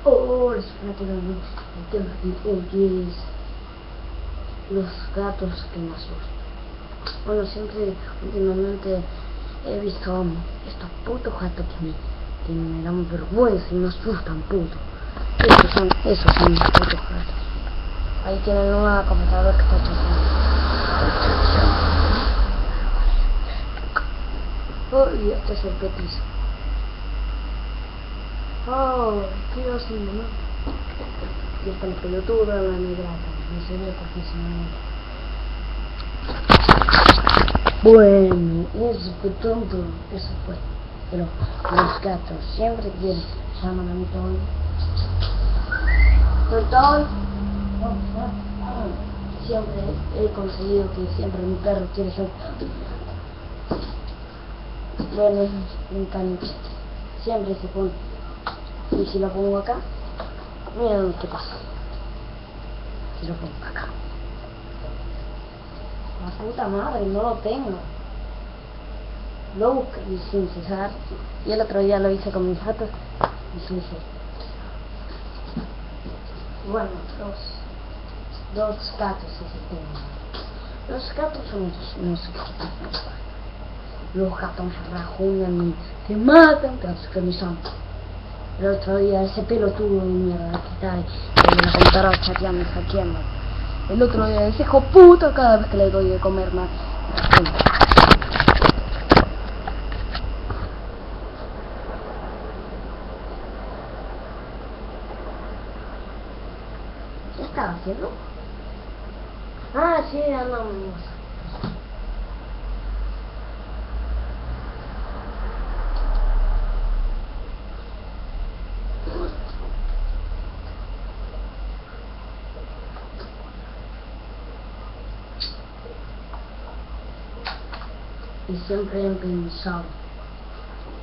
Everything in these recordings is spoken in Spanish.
Oh, les platico el tema de hoy es los gatos que me asustan. Bueno, últimamente he visto estos putos gatos que me dan vergüenza y me asustan, puto. Esos son los putos gatos. Ahí tienen una computadora que está chocando. Oh, y este es el petiso. Oh, ¿qué haciendo, no? Y está el pelotudo de la negra, no se ve porque se me... Bueno, eso fue tonto, eso fue. Pero los gatos siempre quieren, llaman a mi Toy. Toy. Siempre he conseguido que siempre mi perro quiere ser. Bueno, me encanta. Siempre se pone. Y si lo pongo acá, mira lo que pasa. Si lo pongo acá. La puta madre, no lo tengo. Lo busqué y sin cesar. Y el otro día lo hice con mis gatos y sin cesar. Bueno, dos gatos ese tema. Los gatos son unos gatos. Los gatos me rajuñan, te matan, te asquerosan. El otro día ese pelotudo de mierda que está ahí en la computadora chateando y hackeando. El otro día ese hijo puta cada vez que le doy de comer más. ¿Qué estaba haciendo? Ah, sí, andamos. Y siempre he pensado,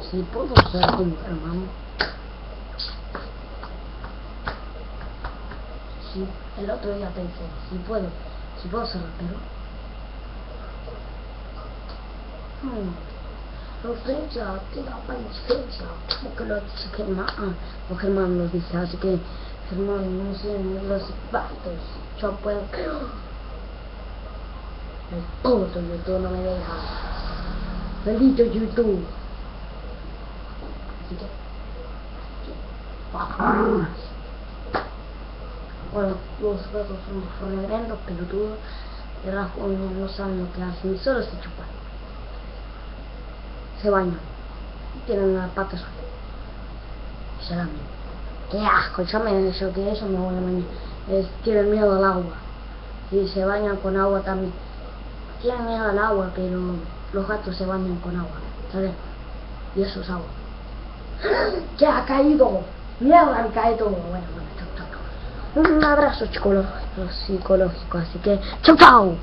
si puedo ser como hermano, si el otro día pensé, si puedo ser rapero, los fecha, tira país fecha, porque lo dice Germán, o Germán lo dice, así que Germán, no sé, los zapatos, yo puedo, el puto YouTube no me deja, maldito YouTube, así que, bueno, los gatos son reverendos pelotudos, de las jóvenes no saben lo que hacen, solo se chupan, se bañan, tienen las patas sueltas, se lamen. ¡Qué asco! Yo que eso me voy a bañar. Tienen miedo al agua. Y se bañan con agua también. Tienen miedo al agua, pero los gatos se bañan con agua, ¿sabes? Y eso es agua. ¡Que ha caído! ¡Mierda, han caído! Bueno, chau. Un abrazo psicológico, así que ¡chau, chau!